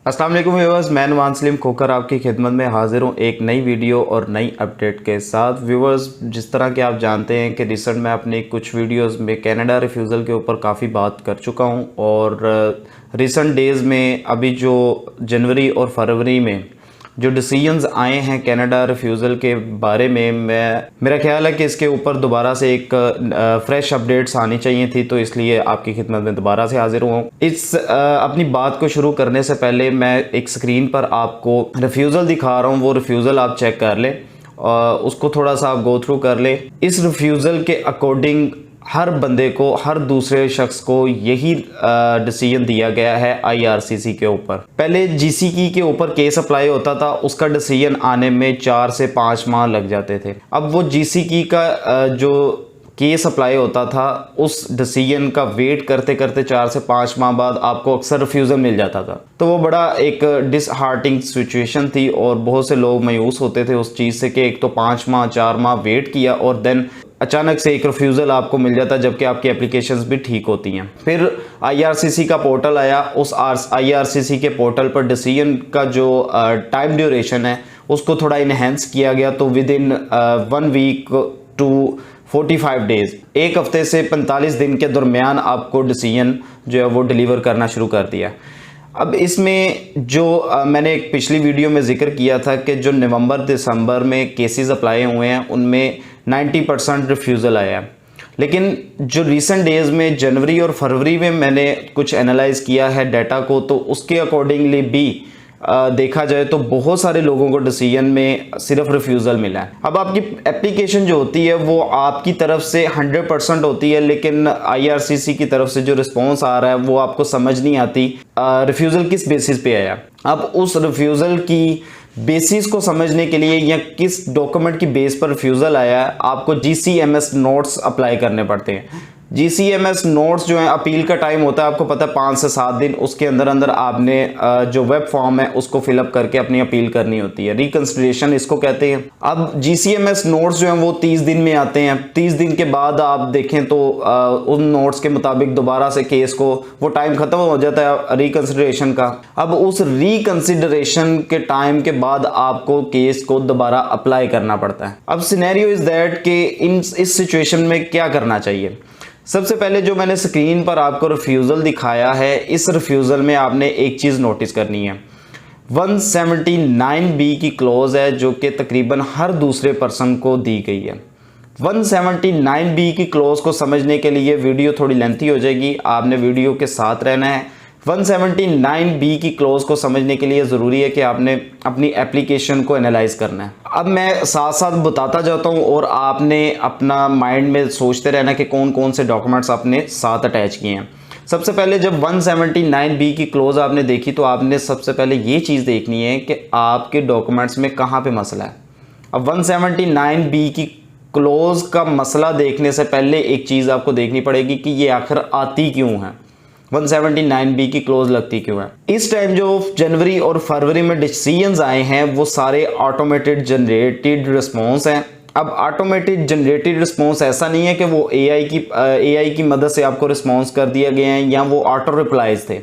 अस्सलाम वालेकुम व्यूअर्स, मैं नुमान सलीम खोखर आपकी खिदमत में हाजिर हूँ एक नई वीडियो और नई अपडेट के साथ। व्यूअर्स, जिस तरह के आप जानते हैं कि रिसेंट में अपनी कुछ वीडियोस में कनाडा रिफ्यूज़ल के ऊपर काफ़ी बात कर चुका हूँ और रिसेंट डेज़ में अभी जो जनवरी और फरवरी में जो डिसीजंस आए हैं कनाडा रिफ्यूज़ल के बारे में, मेरा ख्याल है कि इसके ऊपर दोबारा से एक फ्रेश अपडेट्स आनी चाहिए थी, तो इसलिए आपकी खिदमत में दोबारा से हाजिर हुआ हूँ। अपनी बात को शुरू करने से पहले मैं एक स्क्रीन पर आपको रिफ्यूज़ल दिखा रहा हूँ, वो रिफ्यूज़ल आप चेक कर लें और उसको थोड़ा सा आप गो थ्रू कर लें। इस रिफ्यूज़ल के अकॉर्डिंग हर बंदे को, हर दूसरे शख्स को यही डिसीजन दिया गया है IRCC के ऊपर। पहले GCE के ऊपर केस अप्लाई होता था, उसका डिसीजन आने में 4 से 5 माह लग जाते थे। अब वो GCE का जो केस अप्लाई होता था, उस डिसीजन का वेट करते करते 4 से 5 माह बाद आपको अक्सर रिफ्यूज़ल मिल जाता था। तो वो बड़ा एक डिसहार्टिंग सिचुएशन थी और बहुत से लोग मायूस होते थे उस चीज़ से कि एक तो 5 माह 4 माह वेट किया और देन अचानक से एक रिफ्यूज़ल आपको मिल जाता, जबकि आपकी एप्लीकेशंस भी ठीक होती हैं। फिर IRCC का पोर्टल आया, उस IRCC के पोर्टल पर डिसीजन का जो टाइम ड्यूरेशन है उसको थोड़ा इनहेंस किया गया, तो within 1 week to 45 days, एक हफ्ते से 45 दिन के दरमियान आपको डिसीजन जो है वो डिलीवर करना शुरू कर दिया। अब इसमें जो मैंने एक पिछली वीडियो में जिक्र किया था कि जो नवंबर दिसंबर में केसेस अप्लाई हुए हैं उनमें 90% रिफ्यूज़ल आया है, लेकिन जो रिसेंट डेज़ में जनवरी और फरवरी में मैंने कुछ एनालाइज किया है डाटा को, तो उसके अकॉर्डिंगली भी देखा जाए तो बहुत सारे लोगों को डिसीजन में सिर्फ रिफ्यूज़ल मिला है। अब आपकी एप्लीकेशन जो होती है वो आपकी तरफ से 100% होती है, लेकिन IRCC की तरफ से जो रिस्पॉन्स आ रहा है वो आपको समझ नहीं आती रिफ्यूज़ल किस बेसिस पे आया। अब उस रिफ्यूज़ल की बेसिस को समझने के लिए या किस डॉक्यूमेंट की बेस पर रिफ्यूज़ल आया है, आपको GCMS नोट्स अप्लाई करने पड़ते हैं। GCMS नोट्स जो है, अपील का टाइम होता है आपको पता है 5 से 7 दिन, उसके अंदर अंदर आपने जो वेब फॉर्म है उसको फिलअप करके अपनी अपील करनी होती है। रिकंसिडरेशन इसको कहते हैं। अब GCMS नोट्स जो हैं वो 30 दिन में आते हैं। 30 दिन के बाद आप देखें तो उन नोट्स के मुताबिक दोबारा से केस को वो टाइम खत्म हो जाता है रिकंसिडरेशन का। अब उस रिकंसिडरेशन के टाइम के बाद आपको केस को दोबारा अप्लाई करना पड़ता है। अब सिनेरियो इज दैट कि इस सिचुएशन में क्या करना चाहिए। सबसे पहले जो मैंने स्क्रीन पर आपको रिफ्यूज़ल दिखाया है, इस रिफ्यूज़ल में आपने एक चीज़ नोटिस करनी है। 179B की क्लॉज है जो कि तकरीबन हर दूसरे पर्सन को दी गई है। 179B की क्लॉज को समझने के लिए वीडियो थोड़ी लेंथी हो जाएगी, आपने वीडियो के साथ रहना है। 179B की क्लॉज को समझने के लिए ज़रूरी है कि आपने अपनी एप्लीकेशन को एनालाइज करना है। अब मैं साथ साथ बताता जाता हूँ और आपने अपना माइंड में सोचते रहना कि कौन कौन से डॉक्यूमेंट्स आपने साथ अटैच किए हैं। सबसे पहले जब 179B की क्लॉज आपने देखी तो आपने सबसे पहले ये चीज़ देखनी है कि आपके डॉक्यूमेंट्स में कहाँ पे मसला है। अब 179B की क्लॉज का मसला देखने से पहले एक चीज़ आपको देखनी पड़ेगी कि ये आखिर आती क्यों है, 179B की क्लोज लगती क्यों है। इस टाइम जो जनवरी और फरवरी में डिसीजंस आए हैं वो सारे ऑटोमेटेड जनरेटेड रिस्पॉन्स हैं। अब ऑटोमेटेड जनरेटेड रिस्पॉन्स ऐसा नहीं है कि वो AI की मदद से आपको रिस्पॉन्स कर दिया गए हैं या वो ऑटो रिप्लाइज थे,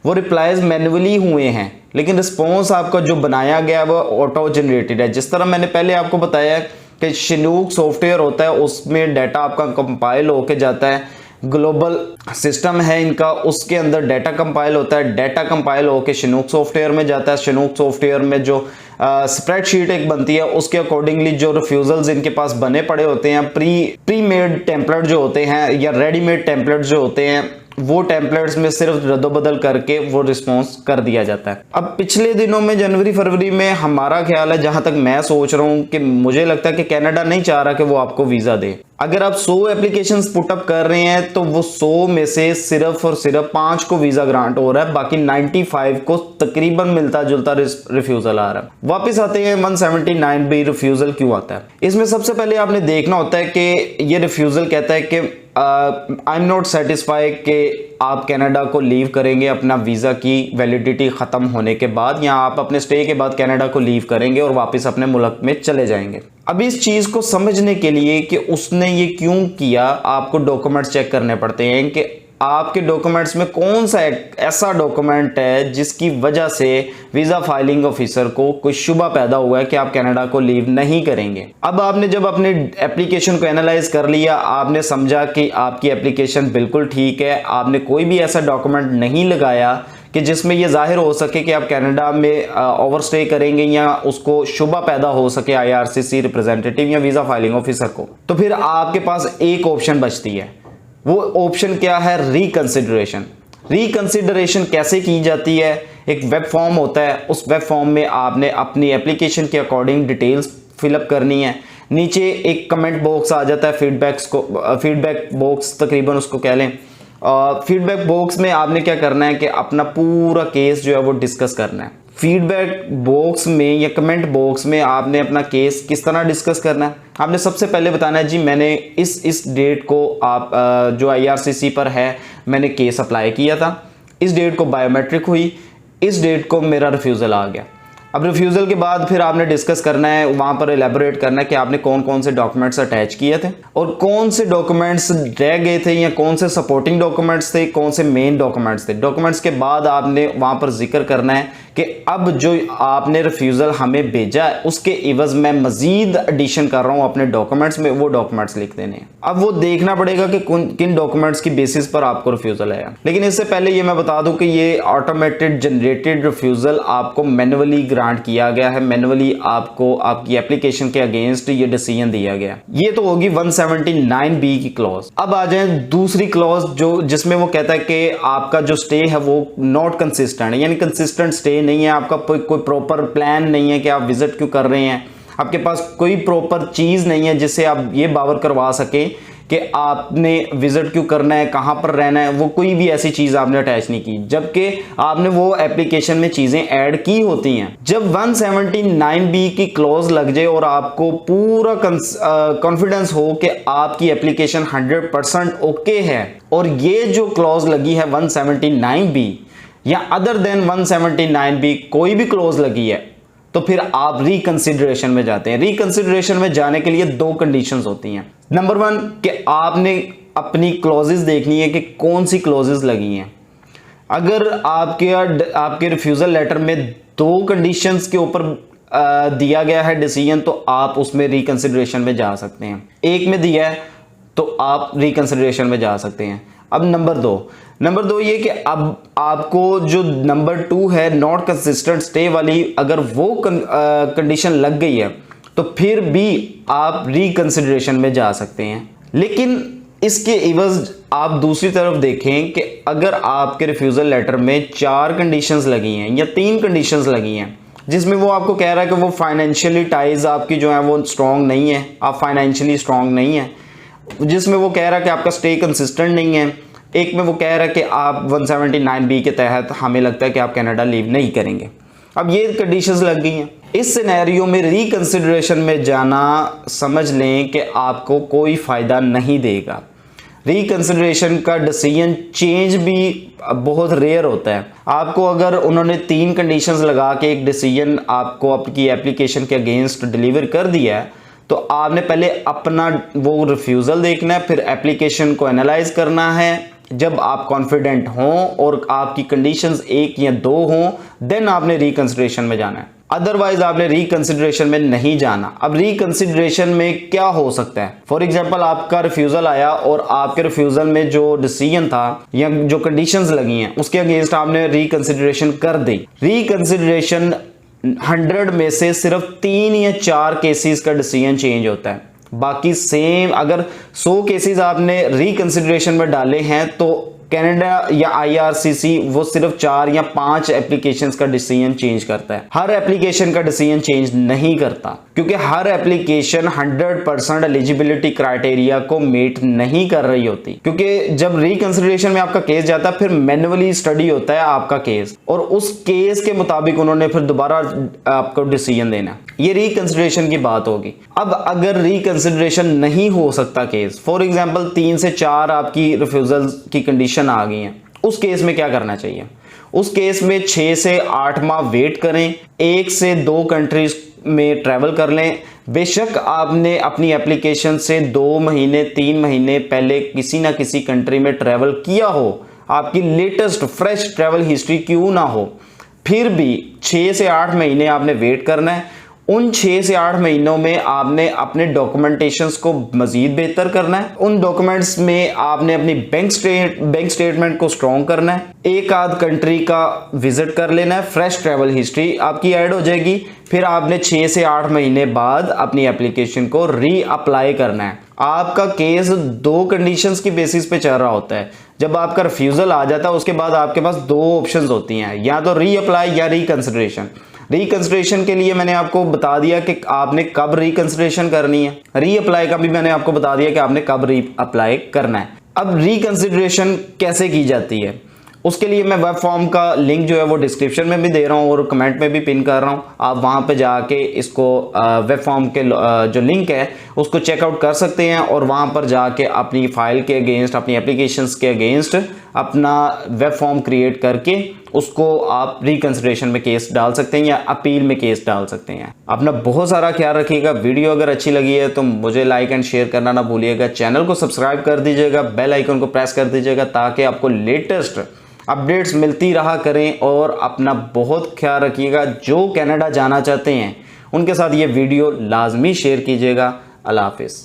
वो रिप्लाइज मैन्युअली हुए हैं, लेकिन रिस्पॉन्स आपका जो बनाया गया वो ऑटो जनरेटेड है। जिस तरह मैंने पहले आपको बताया कि शिनूक सॉफ्टवेयर होता है, उसमें डाटा आपका कंपाइल होके जाता है, ग्लोबल सिस्टम है इनका, उसके अंदर डाटा कंपाइल होता है, डाटा कंपाइल होकर शिनूक सॉफ्टवेयर में जाता है। शिनूक सॉफ्टवेयर में जो स्प्रेडशीट एक बनती है उसके अकॉर्डिंगली जो रिफ्यूज़ल्स इनके पास बने पड़े होते हैं, प्री मेड टेम्पलेट जो होते हैं या रेडीमेड टेम्पलेट जो होते हैं, वो टेम्पलेट्स में सिर्फ रद्दोबदल करके वो रिस्पॉन्स कर दिया जाता है। अब पिछले दिनों में जनवरी फरवरी में हमारा ख्याल है, जहां तक मैं सोच रहा हूं कि मुझे लगता है कि कनाडा नहीं चाह रहा कि वो आपको वीज़ा दे। अगर आप 100 एप्लीकेशंस पुटअप कर रहे हैं तो वो 100 में से सिर्फ और सिर्फ 5 को वीज़ा ग्रांट हो रहा है, बाकी 95 को तकरीबन मिलता जुलता रिफ्यूज़ल आ रहा है। वापस आते हैं 179B रिफ्यूज़ल क्यों आता है। इसमें सबसे पहले आपने देखना होता है कि ये रिफ्यूज़ल कहता है कि आई एम नॉट सेटिस्फाई कि आप कनाडा को लीव करेंगे अपना वीज़ा की वैलिडिटी ख़त्म होने के बाद, या आप अपने स्टे के बाद कनाडा को लीव करेंगे और वापस अपने मुल्क में चले जाएंगे। अब इस चीज़ को समझने के लिए कि उसने ये क्यों किया, आपको डॉक्यूमेंट्स चेक करने पड़ते हैं कि आपके डॉक्यूमेंट्स में कौन सा ऐसा डॉक्यूमेंट है जिसकी वजह से वीज़ा फाइलिंग ऑफिसर को कोई शुबा पैदा हुआ है कि आप कनाडा को लीव नहीं करेंगे। अब आपने जब अपनी एप्लीकेशन को एनालाइज कर लिया, आपने समझा कि आपकी एप्लीकेशन बिल्कुल ठीक है, आपने कोई भी ऐसा डॉक्यूमेंट नहीं लगाया कि जिसमें यह जाहिर हो सके कि आप कनाडा में ओवरस्टे करेंगे या उसको शुबा पैदा हो सके IRCC रिप्रेजेंटेटिव या वीज़ा फाइलिंग ऑफिसर को, तो फिर आपके पास एक ऑप्शन बचती है। वो ऑप्शन क्या है? रिकंसिडरेशन। रिकंसिडरेशन कैसे की जाती है? एक वेब फॉर्म होता है, उस वेब फॉर्म में आपने अपनी एप्लीकेशन के अकॉर्डिंग डिटेल्स फिलअप करनी है। नीचे एक कमेंट बॉक्स आ जाता है, फीडबैक बॉक्स तकरीबन उसको कह लें। फीडबैक बॉक्स में आपने क्या करना है कि अपना पूरा केस जो है वो डिस्कस करना है। फीडबैक बॉक्स में या कमेंट बॉक्स में आपने अपना केस किस तरह डिस्कस करना है? आपने सबसे पहले बताना है जी मैंने इस डेट को आप जो IRCC पर है मैंने केस अप्लाई किया था, इस डेट को बायोमेट्रिक हुई, इस डेट को मेरा रिफ्यूज़ल आ गया। अब रिफ्यूज़ल के बाद फिर आपने डिस्कस करना है, वहाँ पर एलेबोरेट करना है कि आपने कौन कौन से डॉक्यूमेंट्स अटैच किए थे और कौन से डॉक्यूमेंट्स रह गए थे या कौन से सपोर्टिंग डॉक्यूमेंट्स थे, कौन से मेन डॉक्यूमेंट्स थे। डॉक्यूमेंट्स के बाद आपने वहाँ पर जिक्र करना है कि अब जो आपने रिफ्यूज़ल हमें भेजा है उसके इवज़ मैं मज़ीद एडिशन कर रहा हूँ अपने डॉक्यूमेंट्स में, वो डॉक्यूमेंट्स लिख देने हैं। अब वो देखना पड़ेगा कि किन डॉक्यूमेंट्स की बेसिस पर आपको रिफ्यूज़ल आया। लेकिन इससे पहले ये मैं बता दूं कि ये ऑटोमेटेड जनरेटेड रिफ्यूज़ल आपको मैनुअली ग्रांट किया गया है, मैनुअली आपको आपकी एप्लीकेशन के अगेंस्ट ये डिसीजन दिया गया। ये तो होगी 179B की क्लॉज। अब आ जाए दूसरी क्लॉज जो जिसमें वो कहता है कि आपका जो स्टे है वो नॉट कंसिस्टेंट है, यानी कंसिस्टेंट स्टे नहीं है, आपका कोई प्रॉपर प्लान नहीं है कि आप विजिट क्यों कर रहे हैं, आपके पास कोई प्रॉपर चीज नहीं है जिससे आप ये बावर करवा सके कि आपने विजिट क्यों करना है, कहां पर रहना है, वो कोई भी ऐसी चीज आपने अटैच नहीं की, जबकि आपने वो एप्लीकेशन में चीजें ऐड की होती हैं। जब 179B की क्लॉज लग जाए और आपको पूरा कॉन्फिडेंस हो कि आपकी एप्लीकेशन 100% ओके है और ये जो क्लॉज लगी है 179B या अदर देन 179B कोई भी क्लॉज लगी है, तो फिर आप रिकंसिडरेशन में जाते हैं। रिकंसिडरेशन में जाने के लिए दो कंडीशंस होती हैं। नंबर 1 कि आपने अपनी क्लॉजेस देखनी है कि कौन सी क्लॉजेस लगी हैं। अगर आपके रिफ्यूजल लेटर में दो कंडीशंस के ऊपर दिया गया है डिसीजन, तो आप उसमें रिकंसिडरेशन में जा सकते हैं। एक में दिया है तो आप रिकंसिडरेशन में जा सकते हैं। अब नंबर दो ये कि अब आपको जो नंबर 2 है नॉट कंसिस्टेंट स्टे वाली, अगर वो कंडीशन लग गई है तो फिर भी आप रिकंसिडरेशन में जा सकते हैं। लेकिन इसके इवज आप दूसरी तरफ देखें कि अगर आपके रिफ्यूजल लेटर में 4 कंडीशंस लगी हैं या 3 कंडीशंस लगी हैं जिसमें वो आपको कह रहा है कि वो फाइनेंशियली टाइज आपकी जो है वो स्ट्रांग नहीं है, आप फाइनेंशियली स्ट्रांग नहीं है, जिसमें वो कह रहा है कि आपका स्टे कंसिस्टेंट नहीं है, एक में वो कह रहा है कि आप 179B के तहत हमें लगता है कि आप कनाडा लीव नहीं करेंगे। अब ये कंडीशंस लग गई हैं। इस सिनेरियो में रिकंसिडरेशन में जाना समझ लें कि आपको कोई फ़ायदा नहीं देगा। रिकंसिडरेशन का डिसीजन चेंज भी बहुत रेयर होता है। आपको अगर उन्होंने 3 कंडीशंस लगा के एक डिसीजन आपको आपकी एप्लीकेशन के अगेंस्ट डिलीवर कर दिया है, तो आपने पहले अपना वो रिफ्यूज़ल देखना है, फिर एप्लीकेशन को एनालाइज करना है। जब आप कॉन्फिडेंट हों और आपकी कंडीशंस 1 या 2 हों, देन आपने रिकंसिडरेशन में जाना है, अदरवाइज आपने रिकंसिडरेशन में नहीं जाना। अब रिकंसिडरेशन में क्या हो सकता है? फॉर एग्जांपल आपका रिफ्यूज़ल आया और आपके रिफ्यूज़ल में जो डिसीजन था या जो कंडीशंस लगी हैं उसके अगेंस्ट आपने रिकंसिडरेशन कर दी। रिकंसिडरेशन 100 में से सिर्फ 3 या 4 केसेस का डिसीजन चेंज होता है, बाकी सेम। अगर 100 केसेस आपने रिकंसिडरेशन में डाले हैं तो कनाडा या IRCC वो सिर्फ 4 या 5 एप्लीकेशंस का डिसीजन चेंज करता है, हर एप्लीकेशन का डिसीजन चेंज नहीं करता, क्योंकि हर एप्लीकेशन 100% एलिजिबिलिटी क्राइटेरिया को मीट नहीं कर रही होती। क्योंकि जब रिकंसिडरेशन में आपका केस जाता है फिर मैन्युअली स्टडी होता है आपका केस और उस केस के मुताबिक उन्होंने फिर दोबारा आपको डिसीजन देना। ये रिकंसिडरेशन की बात होगी। अब अगर रिकंसिडरेशन नहीं हो सकता केस, फॉर एग्जांपल 3 से 4 आपकी रिफ्यूजल की कंडीशन आ गई हैं, उस केस में क्या करना चाहिए? उस केस में 6 से 8 माह वेट करें, 1 से 2 कंट्रीज में ट्रैवल कर लें, बेशक आपने अपनी एप्लीकेशन से 2 महीने 3 महीने पहले किसी ना किसी कंट्री में ट्रैवल किया हो, आपकी लेटेस्ट फ्रेश ट्रैवल हिस्ट्री क्यों ना हो, फिर भी 6 से 8 महीने आपने वेट करना है। उन 6 से 8 महीनों में आपने अपने डॉक्यूमेंटेशंस को मजीद बेहतर करना है। उन डॉक्यूमेंट्स में आपने अपनी बैंक स्टेटमेंट को स्ट्रॉन्ग करना है। एक आध कंट्री का विजिट कर लेना है, फ्रेश ट्रैवल हिस्ट्री आपकी ऐड हो जाएगी। फिर आपने 6 से 8 महीने बाद अपनी एप्लीकेशन को री अप्लाई करना है। आपका केस 2 कंडीशंस की बेसिस पे चल रहा होता है। जब आपका रिफ्यूजल आ जाता है उसके बाद आपके पास 2 ऑप्शंस होती हैं, या तो री अप्लाई या रिकंसिडरेशन। रिकंसिडरेशन के लिए मैंने आपको बता दिया कि आपने कब रिकंसिडरेशन करनी है। री अप्लाई का भी मैंने आपको बता दिया कि आपने कब री अप्लाई करना है। अब रिकंसिडरेशन कैसे की जाती है, उसके लिए मैं वेब फॉर्म का लिंक जो है वो डिस्क्रिप्शन में भी दे रहा हूँ और कमेंट में भी पिन कर रहा हूँ। आप वहाँ पे जाके इसको वेब फॉर्म के जो लिंक है उसको चेकआउट कर सकते हैं और वहाँ पर जाके अपनी फाइल के अगेंस्ट, अपनी एप्लीकेशंस के अगेंस्ट अपना वेब फॉर्म क्रिएट करके उसको आप रिकंसिडरेशन में केस डाल सकते हैं या अपील में केस डाल सकते हैं। अपना बहुत सारा ख्याल रखिएगा। वीडियो अगर अच्छी लगी है तो मुझे लाइक एंड शेयर करना ना भूलिएगा। चैनल को सब्सक्राइब कर दीजिएगा, बेल आइकन को प्रेस कर दीजिएगा ताकि आपको लेटेस्ट अपडेट्स मिलती रहा करें। और अपना बहुत ख्याल रखिएगा। जो कनाडा जाना चाहते हैं उनके साथ ये वीडियो लाजमी शेयर कीजिएगा। अल्लाह हाफिज़।